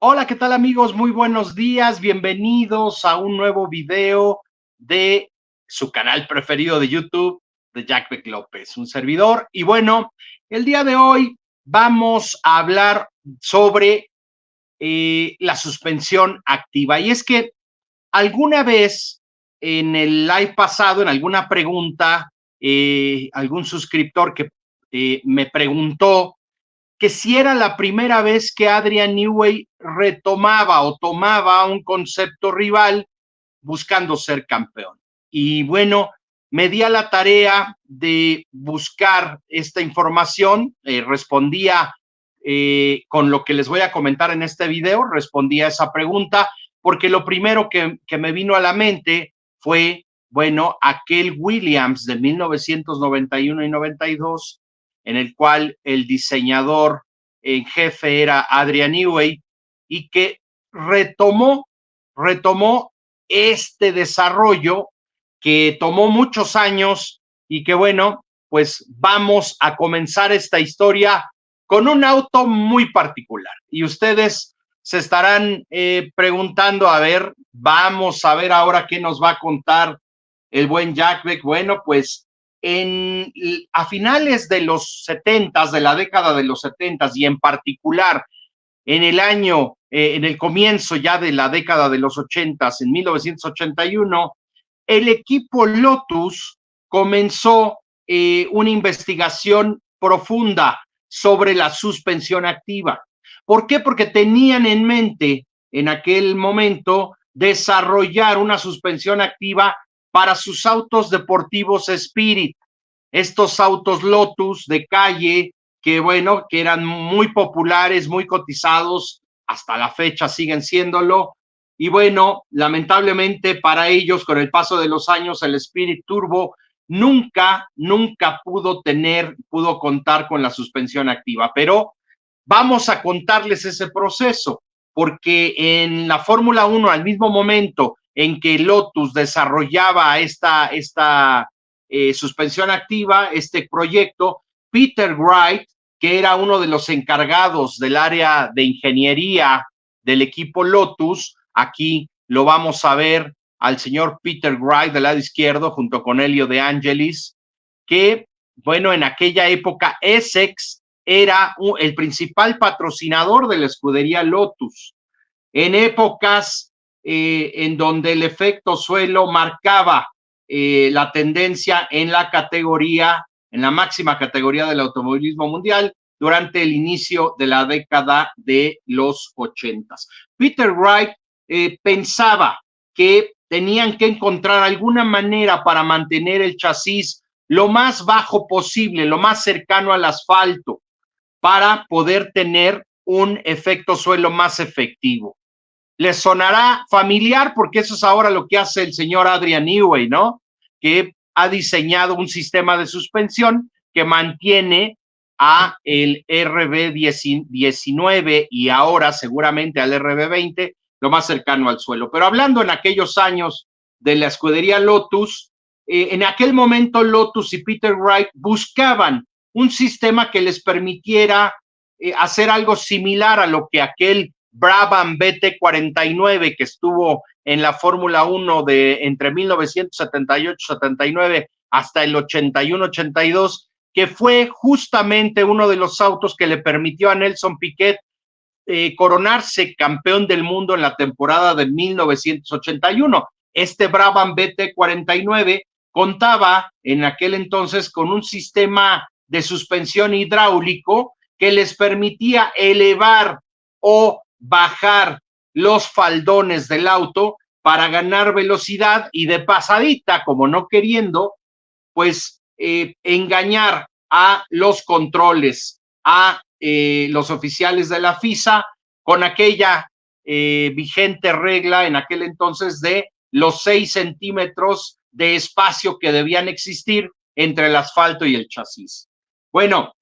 Hola, ¿qué tal amigos? Muy buenos días, bienvenidos a un nuevo video de su canal preferido de YouTube, de Jack Beck López, un servidor. Y bueno, el día de hoy vamos a hablar sobre la suspensión activa. Y es que alguna vez en el live pasado, en alguna pregunta, algún suscriptor que me preguntó que si era la primera vez que Adrian Newey retomaba o tomaba un concepto rival buscando ser campeón. Y bueno, me di a la tarea de buscar esta información, respondía con lo que les voy a comentar en este video, respondía a esa pregunta, porque lo primero que me vino a la mente fue, bueno, aquel Williams de 1991 y 92, en el cual el diseñador en jefe era Adrian Newey y que retomó este desarrollo que tomó muchos años y que bueno, pues vamos a comenzar esta historia con un auto muy particular. Y ustedes se estarán preguntando, a ver, vamos a ver ahora qué nos va a contar el buen Jack Beck. Bueno, pues a finales de los 70s, de la década de los 70s y en particular en el año, en el comienzo ya de la década de los 80s, en 1981, el equipo Lotus comenzó una investigación profunda sobre la suspensión activa. ¿Por qué? Porque tenían en mente en aquel momento desarrollar una suspensión activa para sus autos deportivos Spirit, estos autos Lotus de calle que bueno, que eran muy populares, muy cotizados, hasta la fecha siguen siéndolo. Y bueno, lamentablemente para ellos, con el paso de los años, el Spirit Turbo nunca pudo contar con la suspensión activa. Pero vamos a contarles ese proceso, porque en la Fórmula 1, al mismo momento en que Lotus desarrollaba esta suspensión activa, este proyecto, Peter Wright, que era uno de los encargados del área de ingeniería del equipo Lotus, aquí lo vamos a ver al señor Peter Wright del lado izquierdo junto con Elio De Angelis, que bueno, en aquella época Essex era el principal patrocinador de la escudería Lotus, en épocas en donde el efecto suelo marcaba la tendencia en la categoría, en la máxima categoría del automovilismo mundial durante el inicio de la década de los 80s. Peter Wright pensaba que tenían que encontrar alguna manera para mantener el chasis lo más bajo posible, lo más cercano al asfalto, para poder tener un efecto suelo más efectivo. Les sonará familiar porque eso es ahora lo que hace el señor Adrian Newey, ¿no? Que ha diseñado un sistema de suspensión que mantiene a el RB19 y ahora seguramente al RB20 lo más cercano al suelo. Pero hablando en aquellos años de la escudería Lotus, en aquel momento Lotus y Peter Wright buscaban un sistema que les permitiera hacer algo similar a lo que aquel Brabham BT49 que estuvo en la Fórmula 1 de entre 1978-79 hasta el 81-82, que fue justamente uno de los autos que le permitió a Nelson Piquet coronarse campeón del mundo en la temporada de 1981. Este Brabham BT49 contaba en aquel entonces con un sistema de suspensión hidráulico que les permitía elevar o bajar los faldones del auto para ganar velocidad y de pasadita, como no queriendo, pues engañar a los controles, a los oficiales de la FISA con aquella vigente regla en aquel entonces de los 6 centímetros de espacio que debían existir entre el asfalto y el chasis. Bueno,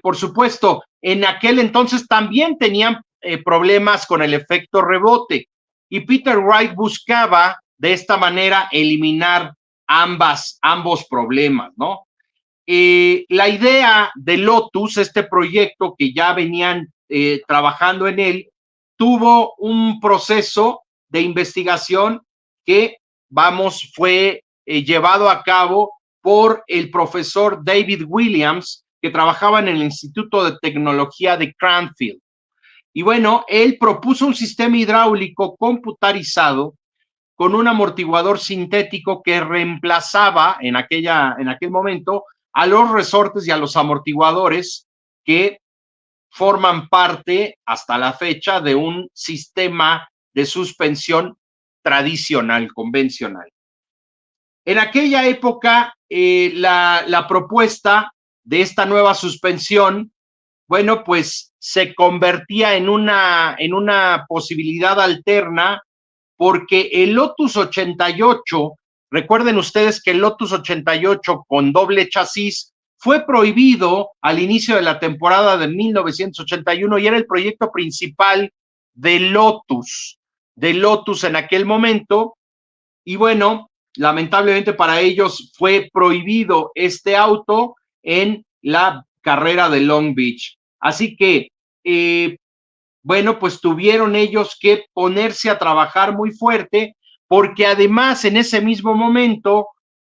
por supuesto, en aquel entonces también tenían problemas con el efecto rebote y Peter Wright buscaba de esta manera eliminar ambos problemas, ¿no? La idea de Lotus, este proyecto que ya venían trabajando en él, tuvo un proceso de investigación que, fue llevado a cabo por el profesor David Williams, que trabajaba en el Instituto de Tecnología de Cranfield. Y bueno, él propuso un sistema hidráulico computarizado con un amortiguador sintético que reemplazaba en aquel momento a los resortes y a los amortiguadores que forman parte hasta la fecha de un sistema de suspensión tradicional, convencional. En aquella época, la propuesta de esta nueva suspensión, bueno, pues se convertía en una posibilidad alterna, porque el Lotus 88, recuerden ustedes que el Lotus 88 con doble chasis fue prohibido al inicio de la temporada de 1981 y era el proyecto principal de Lotus en aquel momento. Y bueno, lamentablemente para ellos fue prohibido este auto en la carrera de Long Beach. Así que, bueno, pues tuvieron ellos que ponerse a trabajar muy fuerte, porque además en ese mismo momento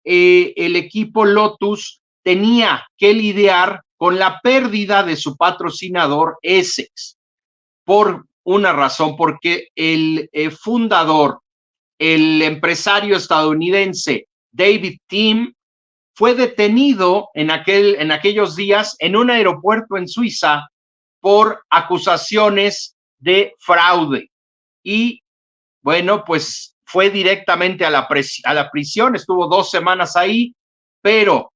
el equipo Lotus tenía que lidiar con la pérdida de su patrocinador Essex, por una razón, porque el fundador, el empresario estadounidense David Tim, fue detenido en aquellos días en un aeropuerto en Suiza por acusaciones de fraude. Y bueno, pues fue directamente a la prisión, estuvo 2 semanas ahí, pero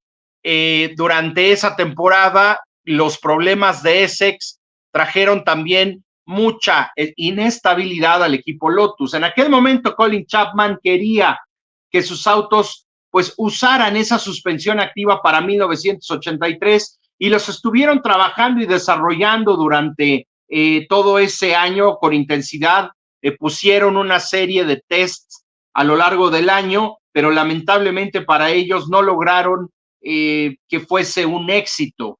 durante esa temporada los problemas de Essex trajeron también mucha inestabilidad al equipo Lotus. En aquel momento Colin Chapman quería que sus autos pues usaran esa suspensión activa para 1983 y los estuvieron trabajando y desarrollando durante todo ese año con intensidad. Pusieron una serie de tests a lo largo del año, pero lamentablemente para ellos no lograron que fuese un éxito.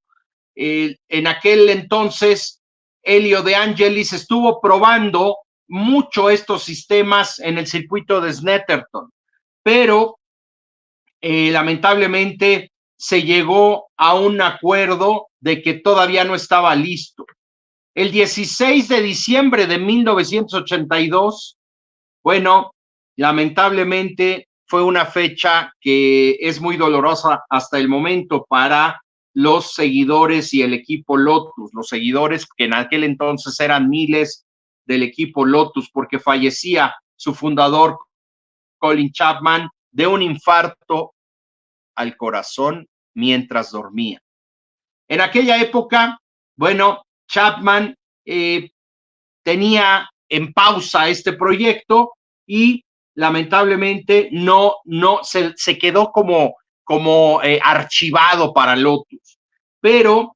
En aquel entonces, Elio De Angelis estuvo probando mucho estos sistemas en el circuito de Snetterton, pero lamentablemente se llegó a un acuerdo de que todavía no estaba listo. El 16 de diciembre de 1982, bueno, lamentablemente fue una fecha que es muy dolorosa hasta el momento para los seguidores y el equipo Lotus, los seguidores que en aquel entonces eran miles del equipo Lotus, porque fallecía su fundador, Colin Chapman, de un infarto al corazón mientras dormía. En aquella época, bueno, Chapman tenía en pausa este proyecto y lamentablemente no se quedó como archivado para Lotus. Pero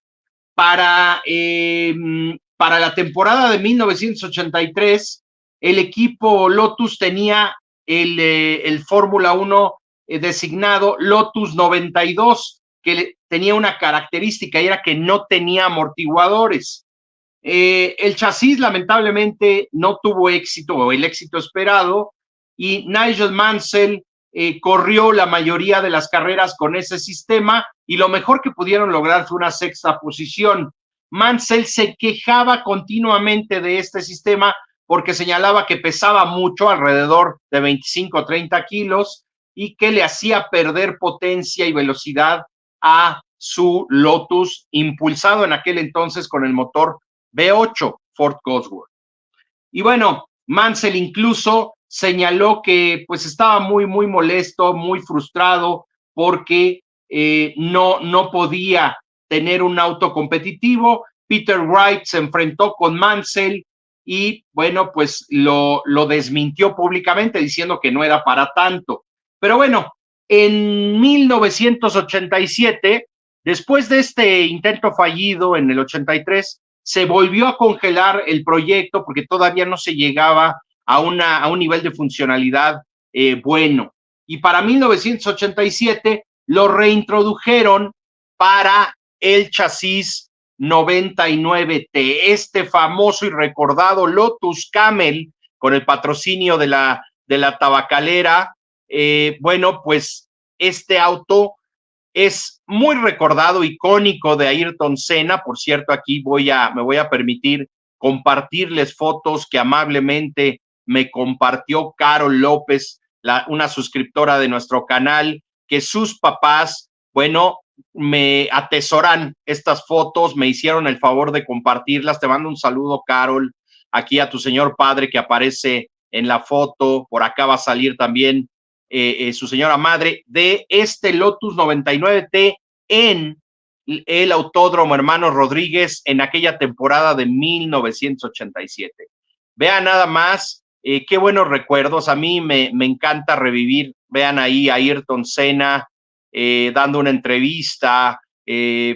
para la temporada de 1983, el equipo Lotus tenía el Fórmula 1 designado Lotus 92, que tenía una característica y era que no tenía amortiguadores. El chasis lamentablemente no tuvo éxito o el éxito esperado, y Nigel Mansell corrió la mayoría de las carreras con ese sistema y lo mejor que pudieron lograr fue una 6ª posición. Mansell se quejaba continuamente de este sistema porque señalaba que pesaba mucho, alrededor de 25 o 30 kilos, y que le hacía perder potencia y velocidad a su Lotus, impulsado en aquel entonces con el motor V8 Ford Cosworth. Y bueno, Mansell incluso señaló que pues estaba muy molesto, muy frustrado, porque no podía tener un auto competitivo. Peter Wright se enfrentó con Mansell y bueno, pues lo desmintió públicamente diciendo que no era para tanto. Pero bueno, en 1987, después de este intento fallido en el 83, se volvió a congelar el proyecto porque todavía no se llegaba a un nivel de funcionalidad bueno. Y para 1987 lo reintrodujeron para el chasis 99T, este famoso y recordado Lotus Camel con el patrocinio de la tabacalera. Bueno, pues este auto es muy recordado, icónico de Ayrton Senna. Por cierto, aquí me voy a permitir compartirles fotos que amablemente me compartió Carol López, una suscriptora de nuestro canal, que sus papás, bueno, me atesoran estas fotos, me hicieron el favor de compartirlas. Te mando un saludo, Carol, aquí a tu señor padre que aparece en la foto. Por acá va a salir también su señora madre, de este Lotus 99T en el Autódromo Hermanos Rodríguez en aquella temporada de 1987. Vean nada más, qué buenos recuerdos. A mí me encanta revivir. Vean ahí a Ayrton Senna dando una entrevista.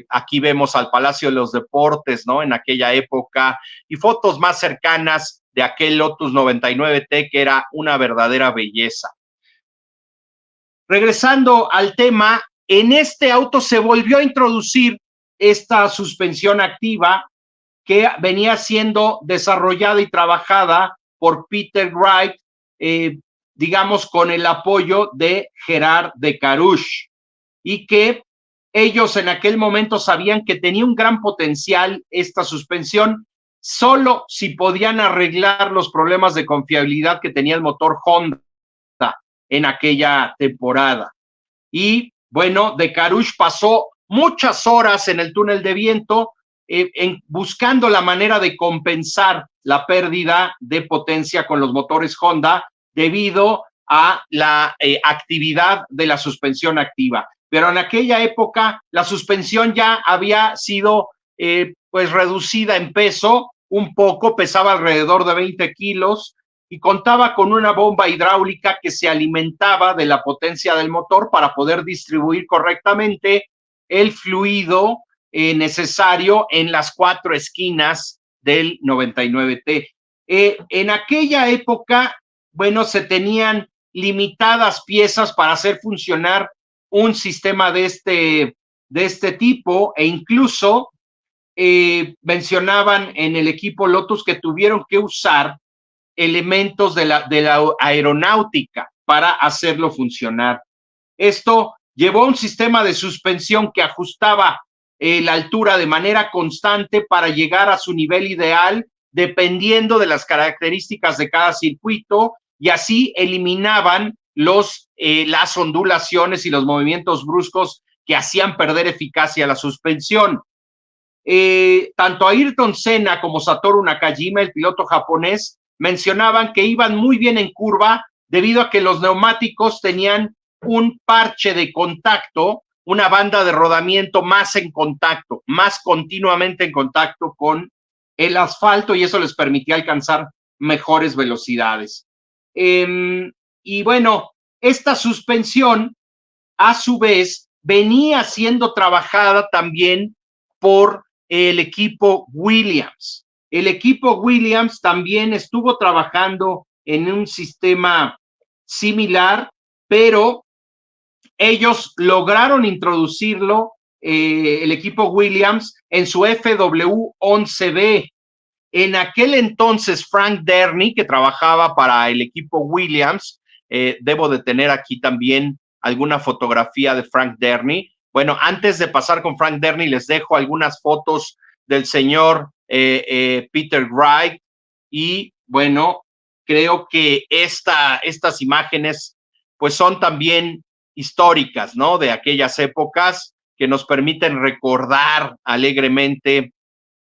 Aquí vemos al Palacio de los Deportes, ¿no? En aquella época, y fotos más cercanas de aquel Lotus 99T que era una verdadera belleza. Regresando al tema, en este auto se volvió a introducir esta suspensión activa que venía siendo desarrollada y trabajada por Peter Wright, digamos, con el apoyo de Gerard de Carouge, y que ellos en aquel momento sabían que tenía un gran potencial esta suspensión, solo si podían arreglar los problemas de confiabilidad que tenía el motor Honda en aquella temporada. Y bueno, de Carouge pasó muchas horas en el túnel de viento buscando la manera de compensar la pérdida de potencia con los motores Honda debido a la actividad de la suspensión activa. Pero en aquella época la suspensión ya había sido pues reducida en peso un poco, pesaba alrededor de 20 kilos, y contaba con una bomba hidráulica que se alimentaba de la potencia del motor para poder distribuir correctamente el fluido necesario en las 4 esquinas del 99T. En aquella época, bueno, se tenían limitadas piezas para hacer funcionar un sistema de este tipo, e incluso mencionaban en el equipo Lotus que tuvieron que usar elementos de la aeronáutica para hacerlo funcionar. Esto llevó a un sistema de suspensión que ajustaba la altura de manera constante para llegar a su nivel ideal, dependiendo de las características de cada circuito, y así eliminaban las ondulaciones y los movimientos bruscos que hacían perder eficacia a la suspensión. Tanto Ayrton Senna como Satoru Nakajima, el piloto japonés, mencionaban que iban muy bien en curva debido a que los neumáticos tenían un parche de contacto, una banda de rodamiento más en contacto, más continuamente en contacto con el asfalto, y eso les permitía alcanzar mejores velocidades. Y bueno, esta suspensión a su vez venía siendo trabajada también por el equipo Williams. El equipo Williams también estuvo trabajando en un sistema similar, pero ellos lograron introducirlo, el equipo Williams, en su FW11B. En aquel entonces, Frank Derny, que trabajaba para el equipo Williams, debo de tener aquí también alguna fotografía de Frank Derny. Bueno, antes de pasar con Frank Derny, les dejo algunas fotos del señor Peter Wright, y bueno, creo que estas imágenes pues son también históricas, ¿no? De aquellas épocas que nos permiten recordar alegremente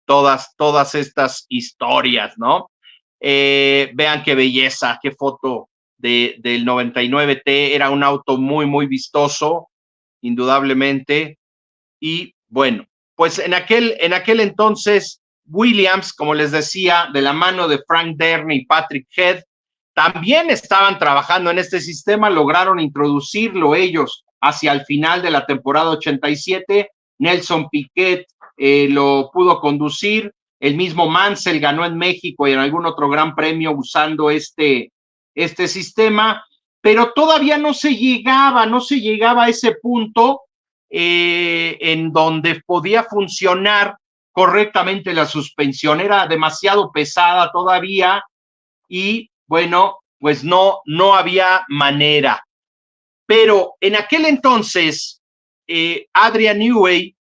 todas estas historias, ¿no? Vean qué belleza, qué foto del 99T, era un auto muy, muy vistoso, indudablemente. Y bueno, pues en aquel entonces, Williams, como les decía, de la mano de Frank Derny y Patrick Head, también estaban trabajando en este sistema, lograron introducirlo ellos hacia el final de la temporada 87. Nelson Piquet lo pudo conducir, el mismo Mansell ganó en México y en algún otro gran premio usando este sistema, pero todavía no se llegaba a ese punto en donde podía funcionar correctamente la suspensión, era demasiado pesada todavía y bueno, pues no había manera. Pero en aquel entonces, Adrian Newey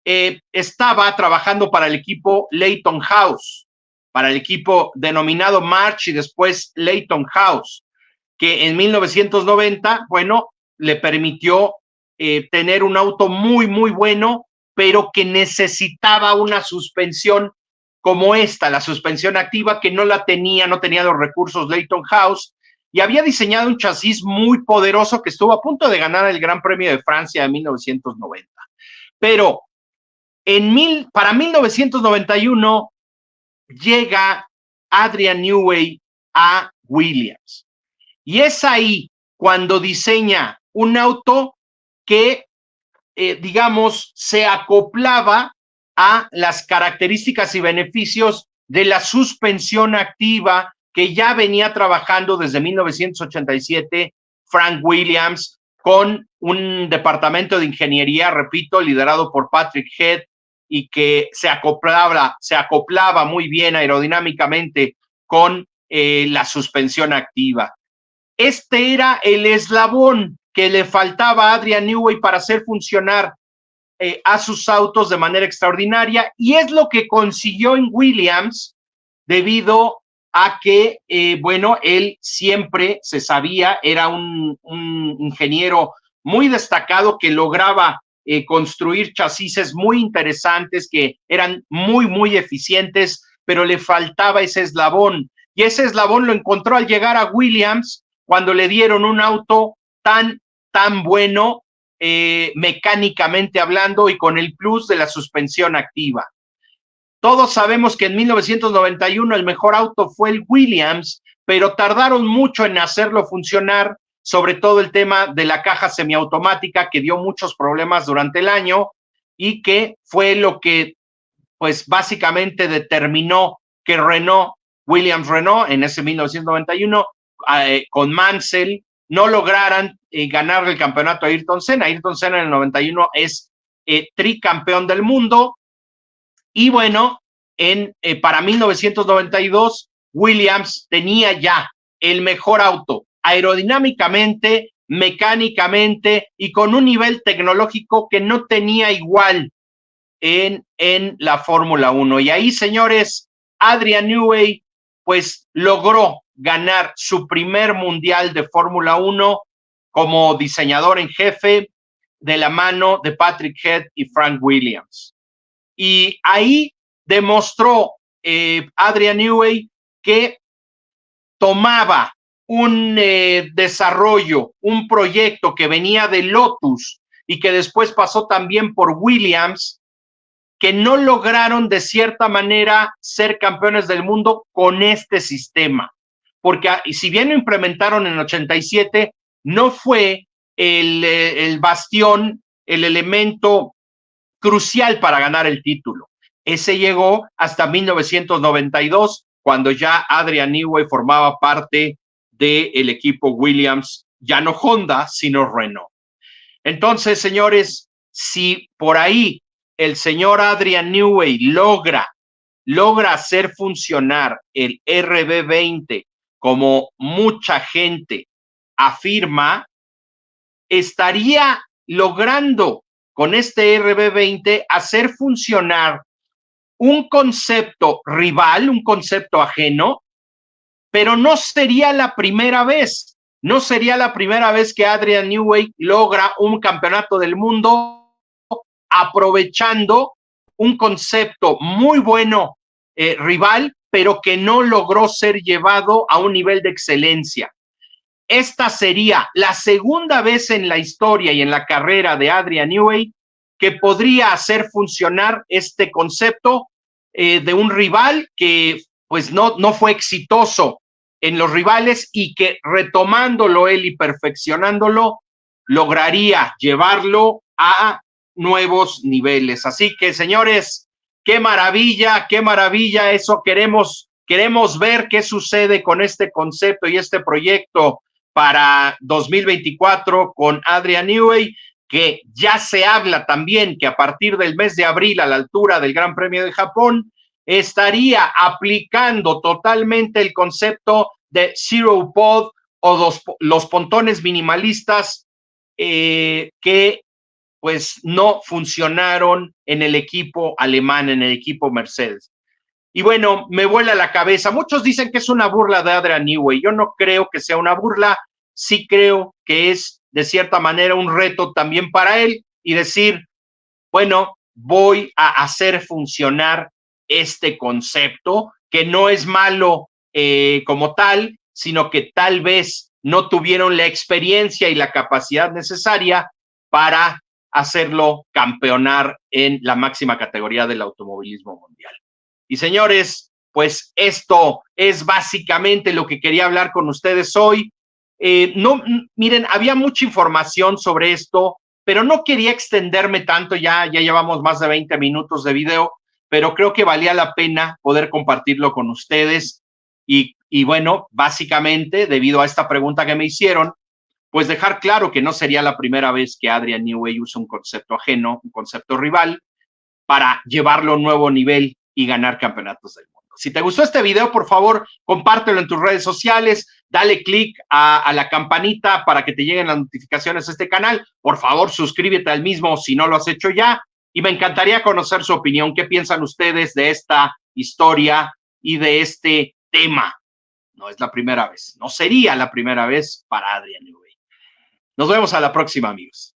estaba trabajando para el equipo Leyton House, para el equipo denominado March y después Leyton House, que en 1990, bueno, le permitió tener un auto muy, muy bueno, pero que necesitaba una suspensión como esta, la suspensión activa, que no la tenía, no tenía los recursos Leyton House, y había diseñado un chasis muy poderoso que estuvo a punto de ganar el Gran Premio de Francia de 1990. Pero para 1991 llega Adrian Newey a Williams. Y es ahí cuando diseña un auto que, digamos, se acoplaba a las características y beneficios de la suspensión activa que ya venía trabajando desde 1987 Frank Williams con un departamento de ingeniería, repito, liderado por Patrick Head y que se acoplaba muy bien aerodinámicamente con la suspensión activa. Este era el eslabón que le faltaba a Adrian Newey para hacer funcionar a sus autos de manera extraordinaria, y es lo que consiguió en Williams debido a que, bueno, él siempre se sabía, era un ingeniero muy destacado que lograba construir chasis muy interesantes, que eran muy, muy eficientes, pero le faltaba ese eslabón, y ese eslabón lo encontró al llegar a Williams, cuando le dieron un auto tan bueno, mecánicamente hablando, y con el plus de la suspensión activa. Todos sabemos que en 1991 el mejor auto fue el Williams, pero tardaron mucho en hacerlo funcionar, sobre todo el tema de la caja semiautomática, que dio muchos problemas durante el año y que fue lo que, pues, básicamente determinó que Williams Renault, en ese 1991, con Mansell, no lograran ganar el campeonato a Ayrton Senna. Ayrton Senna en el 91 es tricampeón del mundo. Y bueno, para 1992, Williams tenía ya el mejor auto, aerodinámicamente, mecánicamente y con un nivel tecnológico que no tenía igual en la Fórmula 1. Y ahí, señores, Adrian Newey pues logró ganar su primer mundial de Fórmula 1 como diseñador en jefe de la mano de Patrick Head y Frank Williams. Y ahí demostró Adrian Newey que tomaba un desarrollo, un proyecto que venía de Lotus y que después pasó también por Williams, que no lograron de cierta manera ser campeones del mundo con este sistema, porque si bien lo implementaron en 87, no fue el bastión, el elemento crucial para ganar el título. Ese llegó hasta 1992, cuando ya Adrian Newey formaba parte del equipo Williams, ya no Honda, sino Renault. Entonces, señores, si por ahí el señor Adrian Newey logra hacer funcionar el RB20 como mucha gente afirma, estaría logrando con este RB20 hacer funcionar un concepto rival, un concepto ajeno, pero no sería la primera vez. No sería la primera vez que Adrian Newey logra un campeonato del mundo aprovechando un concepto muy bueno rival, pero que no logró ser llevado a un nivel de excelencia. Esta sería la segunda vez en la historia y en la carrera de Adrian Newey que podría hacer funcionar este concepto de un rival que pues no fue exitoso en los rivales y que retomándolo él y perfeccionándolo lograría llevarlo a nuevos niveles. Así que, señores, qué maravilla, eso queremos ver qué sucede con este concepto y este proyecto para 2024 con Adrian Newey, que ya se habla también que a partir del mes de abril, a la altura del Gran Premio de Japón, estaría aplicando totalmente el concepto de Zero Pod o los pontones minimalistas que pues no funcionaron en el equipo alemán, en el equipo Mercedes. Y bueno, me vuela la cabeza. Muchos dicen que es una burla de Adrian Newey. Yo no creo que sea una burla. Sí creo que es, de cierta manera, un reto también para él y decir, bueno, voy a hacer funcionar este concepto, que no es malo como tal, sino que tal vez no tuvieron la experiencia y la capacidad necesaria para hacerlo campeonar en la máxima categoría del automovilismo mundial. Y señores, pues esto es básicamente lo que quería hablar con ustedes hoy. No, miren, había mucha información sobre esto, pero no quería extenderme tanto, ya llevamos más de 20 minutos de video, pero creo que valía la pena poder compartirlo con ustedes. Y bueno, básicamente, debido a esta pregunta que me hicieron, pues dejar claro que no sería la primera vez que Adrian Newey usa un concepto ajeno, un concepto rival, para llevarlo a un nuevo nivel y ganar campeonatos del mundo. Si te gustó este video, por favor, compártelo en tus redes sociales, dale click a la campanita para que te lleguen las notificaciones a este canal. Por favor, suscríbete al mismo si no lo has hecho ya. Y me encantaría conocer su opinión. ¿Qué piensan ustedes de esta historia y de este tema? No es la primera vez, no sería la primera vez para Adrian Newey. Nos vemos a la próxima, amigos.